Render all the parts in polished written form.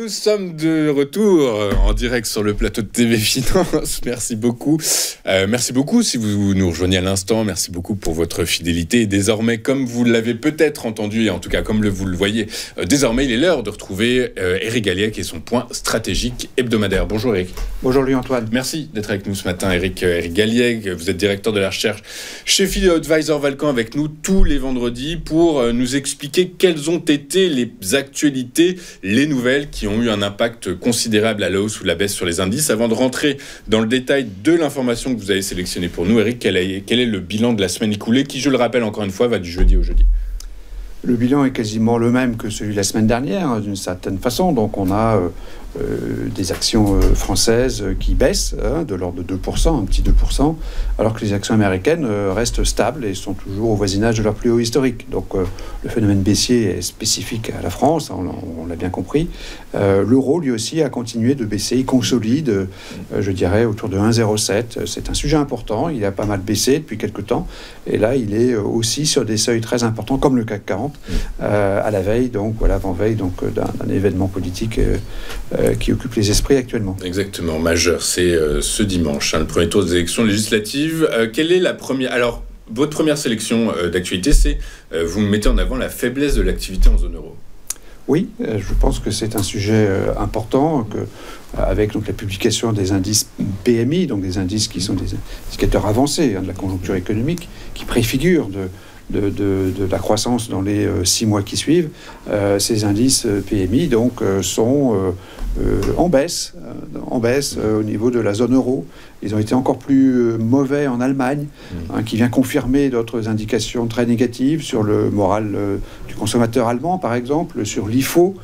Nous sommes de retour en direct sur le plateau de TV Finance. Merci beaucoup. Merci beaucoup si vous nous rejoignez à l'instant. Merci beaucoup pour votre fidélité. Et désormais, comme vous l'avez peut-être entendu, et en tout cas comme vous le voyez, désormais il est l'heure de retrouver Éric Galliègue et son point stratégique hebdomadaire. Bonjour Éric. Bonjour Louis-Antoine. Merci d'être avec nous ce matin, Éric Galliègue. Vous êtes directeur de la recherche chez Philly Advisor Valcan, avec nous tous les vendredis pour nous expliquer quelles ont été les actualités, les nouvelles qui ont eu un impact considérable à la hausse ou la baisse sur les indices. Avant de rentrer dans le détail de l'information que vous avez sélectionnée pour nous, Éric, quel est le bilan de la semaine écoulée qui, je le rappelle encore une fois, va du jeudi au jeudi? Le bilan est quasiment le même que celui de la semaine dernière, d'une certaine façon. Donc on a des actions françaises qui baissent de l'ordre de 2%, un petit 2%, alors que les actions américaines restent stables et sont toujours au voisinage de leur plus haut historique. Donc le phénomène baissier est spécifique à la France, on l'a bien compris. L'euro, lui aussi, a continué de baisser. Il consolide, je dirais, autour de 1,07. C'est un sujet important. Il a pas mal baissé depuis quelques temps. Et là, il est aussi sur des seuils très importants, comme le CAC 40, à la veille, donc, ou à l'avant-veille d'un événement politique qui occupe les esprits actuellement. Exactement, majeur. C'est ce dimanche, le premier tour des élections législatives. Quelle est la première... Alors, votre première sélection d'actualité, c'est vous mettez en avant la faiblesse de l'activité en zone euro. Oui, je pense que c'est un sujet important, avec donc la publication des indices PMI, donc des indices qui sont des indicateurs avancés de la conjoncture économique, qui préfigurent de la croissance dans les 6 mois qui suivent. Ces indices PMI donc sont en baisse au niveau de la zone euro. Ils ont été encore plus mauvais en Allemagne, qui vient confirmer d'autres indications très négatives sur le moral du consommateur allemand, par exemple, sur l'IFO.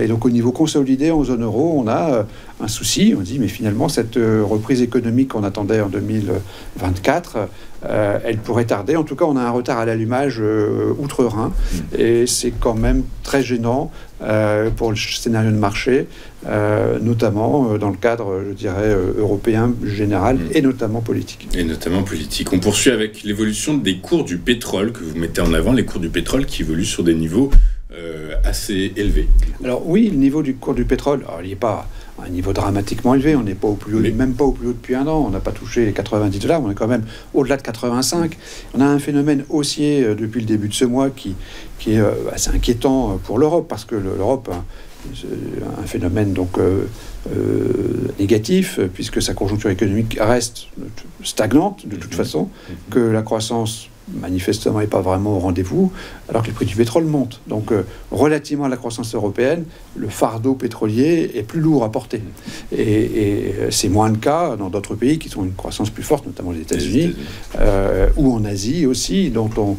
Et donc au niveau consolidé en zone euro, on a un souci. On dit mais finalement cette reprise économique qu'on attendait en 2024, elle pourrait tarder. En tout cas, on a un retard à l'allumage outre-Rhin, et c'est quand même très gênant pour le scénario de marché, notamment dans le cadre, je dirais, européen général et notamment politique. Et notamment politique. On poursuit avec l'évolution des cours du pétrole que vous mettez en avant, les cours du pétrole qui évoluent sur des niveaux assez élevé. Alors oui, le niveau du cours du pétrole, alors, il n'est pas à un niveau dramatiquement élevé, on n'est pas au plus haut, même pas au plus haut depuis un an, on n'a pas touché les $90, on est quand même au-delà de 85. On a un phénomène haussier depuis le début de ce mois qui est assez inquiétant pour l'Europe, parce que l'Europe a un phénomène donc négatif, puisque sa conjoncture économique reste stagnante de toute façon, que la croissance manifestement n'est pas vraiment au rendez-vous, alors que les prix du pétrole montent. Donc, relativement à la croissance européenne, le fardeau pétrolier est plus lourd à porter. Et c'est moins le cas dans d'autres pays qui ont une croissance plus forte, notamment les États-Unis, ou en Asie aussi, dont on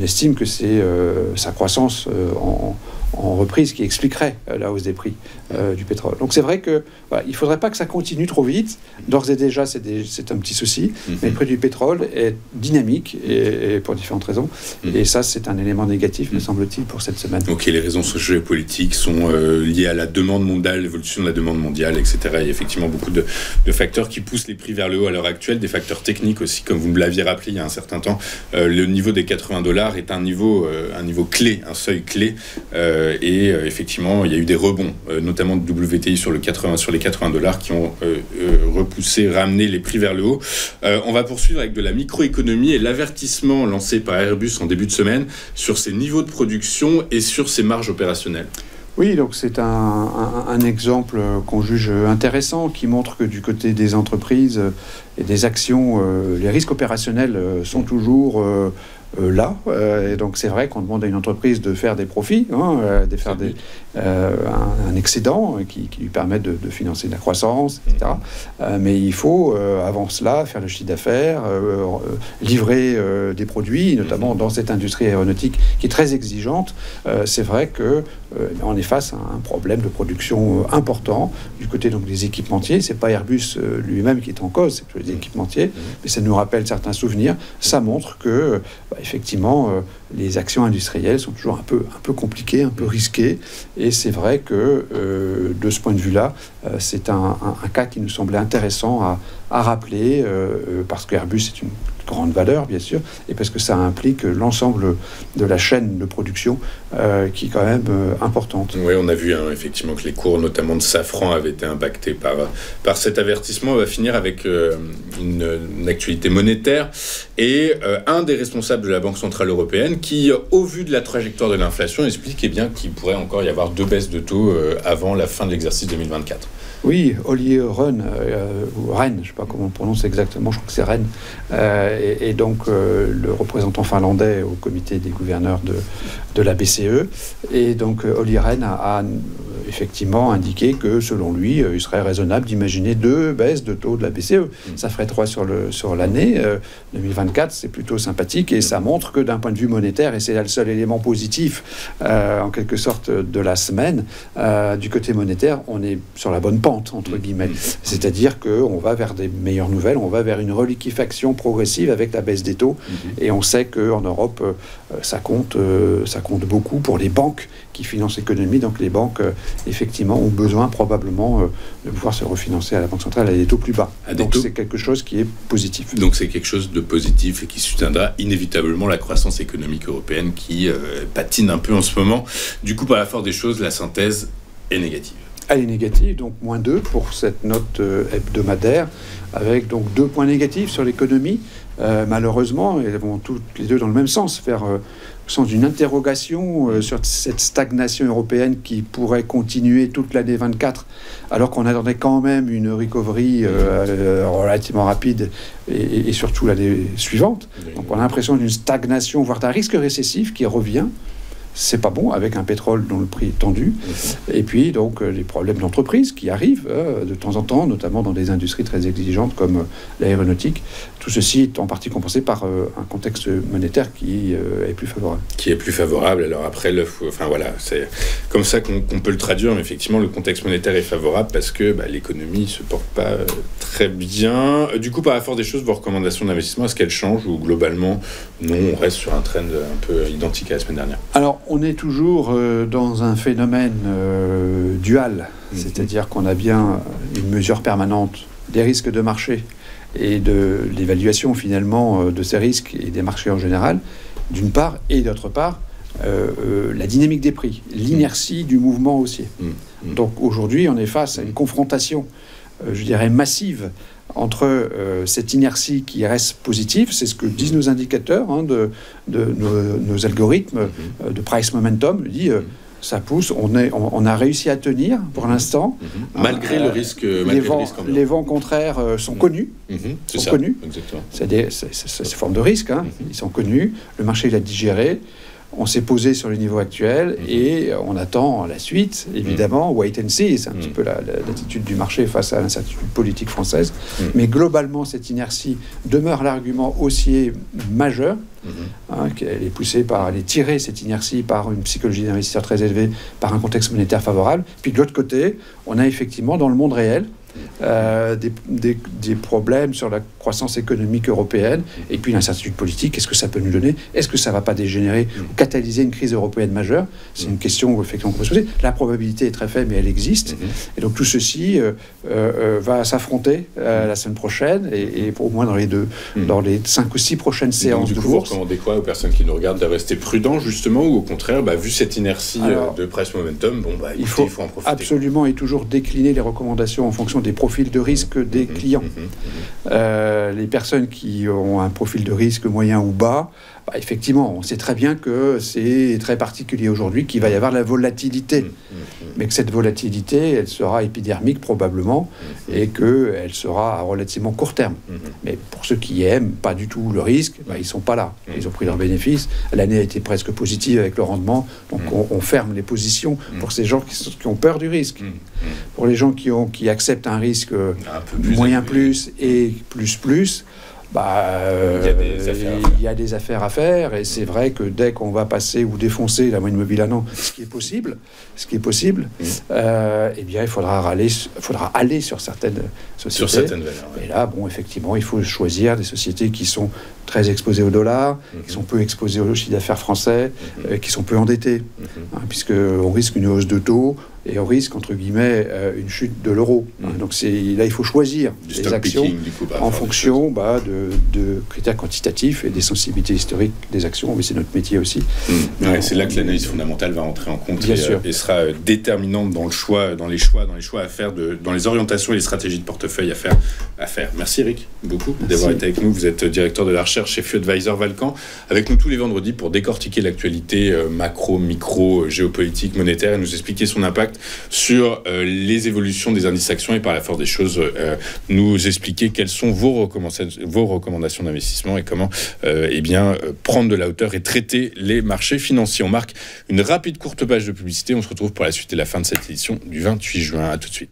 estime que c'est sa croissance en reprise qui expliquerait la hausse des prix du pétrole. Donc c'est vrai que il ne faudrait pas que ça continue trop vite. D'ores et déjà, c'est un petit souci. Mais le prix du pétrole est dynamique et pour différentes raisons. Et ça, c'est un élément négatif, me semble-t-il, pour cette semaine. Ok, les raisons géopolitiques sont liées à la demande mondiale, l'évolution de la demande mondiale, etc. Il y a effectivement beaucoup de facteurs qui poussent les prix vers le haut à l'heure actuelle, des facteurs techniques aussi, comme vous me l'aviez rappelé il y a un certain temps. Le niveau des $80 est un niveau clé, un seuil clé. Et effectivement, il y a eu des rebonds, notamment de WTI sur les $80 qui ont ramené les prix vers le haut. On va poursuivre avec de la microéconomie et l'avertissement lancé par Airbus en début de semaine sur ses niveaux de production et sur ses marges opérationnelles. Oui, donc c'est un exemple qu'on juge intéressant, qui montre que du côté des entreprises et des actions, les risques opérationnels sont toujours là. Et donc c'est vrai qu'on demande à une entreprise de faire des profits, de faire un excédent qui lui permet de financer de la croissance, etc. Mais il faut, avant cela, faire le chiffre d'affaires, livrer des produits, notamment dans cette industrie aéronautique qui est très exigeante. C'est vrai qu'on est face à un problème de production important du côté donc des équipementiers. C'est pas Airbus lui-même qui est en cause, c'est plutôt les équipementiers, mais ça nous rappelle certains souvenirs. Ça montre que effectivement les actions industrielles sont toujours un peu compliquées, un peu risquées, et c'est vrai que de ce point de vue-là, c'est un cas qui nous semblait intéressant à rappeler, parce que Airbus est une grande valeur, bien sûr, et parce que ça implique l'ensemble de la chaîne de production qui est quand même importante. Oui, on a vu effectivement que les cours, notamment de safran, avaient été impactés par cet avertissement. On va finir avec une actualité monétaire et un des responsables de la Banque Centrale Européenne qui, au vu de la trajectoire de l'inflation, explique bien qu'il pourrait encore y avoir 2 baisses de taux avant la fin de l'exercice 2024. Oui, Olli Rehn, ou Rehn, je ne sais pas comment on prononce exactement, je crois que c'est Rehn, et donc le représentant finlandais au comité des gouverneurs de la BCE. Et donc Olli Rehn a effectivement indiqué que selon lui, il serait raisonnable d'imaginer 2 baisses de taux de la BCE. Ça ferait 3 sur l'année. 2024, c'est plutôt sympathique et ça montre que d'un point de vue monétaire, et c'est là le seul élément positif en quelque sorte de la semaine, du côté monétaire, on est sur la bonne pente, entre guillemets. C'est-à-dire qu'on va vers des meilleures nouvelles, on va vers une reliquéfaction progressive avec la baisse des taux. Et on sait qu'en Europe, ça compte beaucoup pour les banques qui financent l'économie. Donc les banques, effectivement, ont besoin probablement de pouvoir se refinancer à la Banque centrale à des taux plus bas. Donc c'est quelque chose qui est positif. Donc c'est quelque chose de positif et qui soutiendra inévitablement la croissance économique européenne qui patine un peu en ce moment. Du coup, par la force des choses, la synthèse est négative. Elle est négative, donc -2 pour cette note hebdomadaire, avec donc 2 points négatifs sur l'économie. Malheureusement, elles vont toutes les deux dans le même sens, faire sens d'une interrogation sur cette stagnation européenne qui pourrait continuer toute l'année 24, alors qu'on attendait quand même une recovery relativement rapide et surtout l'année suivante. Donc on a l'impression d'une stagnation, voire d'un risque récessif qui revient. C'est pas bon, avec un pétrole dont le prix est tendu. Et puis, donc, les problèmes d'entreprise qui arrivent de temps en temps, notamment dans des industries très exigeantes comme l'aéronautique. Tout ceci est en partie compensé par un contexte monétaire qui est plus favorable. Qui est plus favorable. Alors après, enfin voilà, c'est comme ça qu'on peut le traduire. Mais effectivement, le contexte monétaire est favorable parce que l'économie ne se porte pas très bien. Du coup, par la force des choses, vos recommandations d'investissement, est-ce qu'elles changent ou globalement, non, on reste sur un trend un peu identique à la semaine dernière? Alors, on est toujours dans un phénomène dual, c'est-à-dire qu'on a bien une mesure permanente des risques de marché et de l'évaluation finalement de ces risques et des marchés en général, d'une part, et d'autre part, la dynamique des prix, l'inertie du mouvement haussier. Donc aujourd'hui, on est face à une confrontation, je dirais, massive entre cette inertie qui reste positive, c'est ce que disent nos indicateurs, nos algorithmes de price momentum, dit ça pousse, on a réussi à tenir pour l'instant. Malgré le risque. Les vents contraires sont connus. C'est ça, connus. Exactement. C'est des formes de risque, ils sont connus. Le marché l'a digéré. On s'est posé sur le niveau actuel et on attend la suite, évidemment, wait and see, c'est un petit peu l'attitude du marché face à l'incertitude politique française. Mais globalement, cette inertie demeure l'argument haussier majeur. Elle est poussée elle est tirée, cette inertie, par une psychologie d'investisseur très élevée, par un contexte monétaire favorable. Puis de l'autre côté, on a effectivement dans le monde réel des problèmes sur la croissance économique européenne et puis l'incertitude politique. Qu'est-ce que ça peut nous donner? Est-ce que ça ne va pas dégénérer ou catalyser une crise européenne majeure? C'est une question effectivement qu'on peut se poser. La probabilité est très faible, mais elle existe. Et donc tout ceci va s'affronter la semaine prochaine et au moins dans les 5 ou 6 prochaines séances de bourse. Vous recommandez quoi aux personnes qui nous regardent de rester prudents justement, ou au contraire, vu cette inertie de price momentum, il faut en profiter? Absolument, et toujours décliner les recommandations en fonction des profils de risque des clients. Les personnes qui ont un profil de risque moyen ou bas, effectivement, on sait très bien que c'est très particulier aujourd'hui, qu'il va y avoir de la volatilité. Mais que cette volatilité, elle sera épidermique probablement, et qu'elle sera à relativement court terme. Mais pour ceux qui aiment pas du tout le risque, ils ne sont pas là. Ils ont pris leurs bénéfices. L'année a été presque positive avec le rendement. Donc on ferme les positions pour ces gens qui ont peur du risque. Pour les gens qui acceptent un risque moyen plus et plus, il y a des affaires à faire, et c'est vrai que dès qu'on va passer ou défoncer la moyenne mobile à an, ce qui est possible, il faudra aller sur certaines sociétés. Sur certaines valeurs. Et là, effectivement, il faut choisir des sociétés qui sont très exposées au dollar, qui sont peu exposées au chiffre d'affaires français, qui sont peu endettées, puisqu'on risque une hausse de taux et on risque, entre guillemets, une chute de l'euro. Donc là, il faut choisir des actions en fonction de critères quantitatifs et des sensibilités historiques des actions, mais c'est notre métier aussi. Ouais, c'est là que l'analyse fondamentale va entrer en compte et sera déterminante dans les choix à faire, dans les orientations et les stratégies de portefeuille à faire. Merci Eric, beaucoup d'avoir été avec nous. Vous êtes directeur de la recherche chez FU Advisor Valcan, avec nous tous les vendredis pour décortiquer l'actualité macro, micro, géopolitique, monétaire et nous expliquer son impact sur les évolutions des indices actions et par la force des choses nous expliquer quelles sont vos recommandations d'investissement et comment prendre de la hauteur et traiter les marchés financiers. On marque une rapide courte page de publicité. On se retrouve pour la suite et la fin de cette édition du 28 juin. À tout de suite.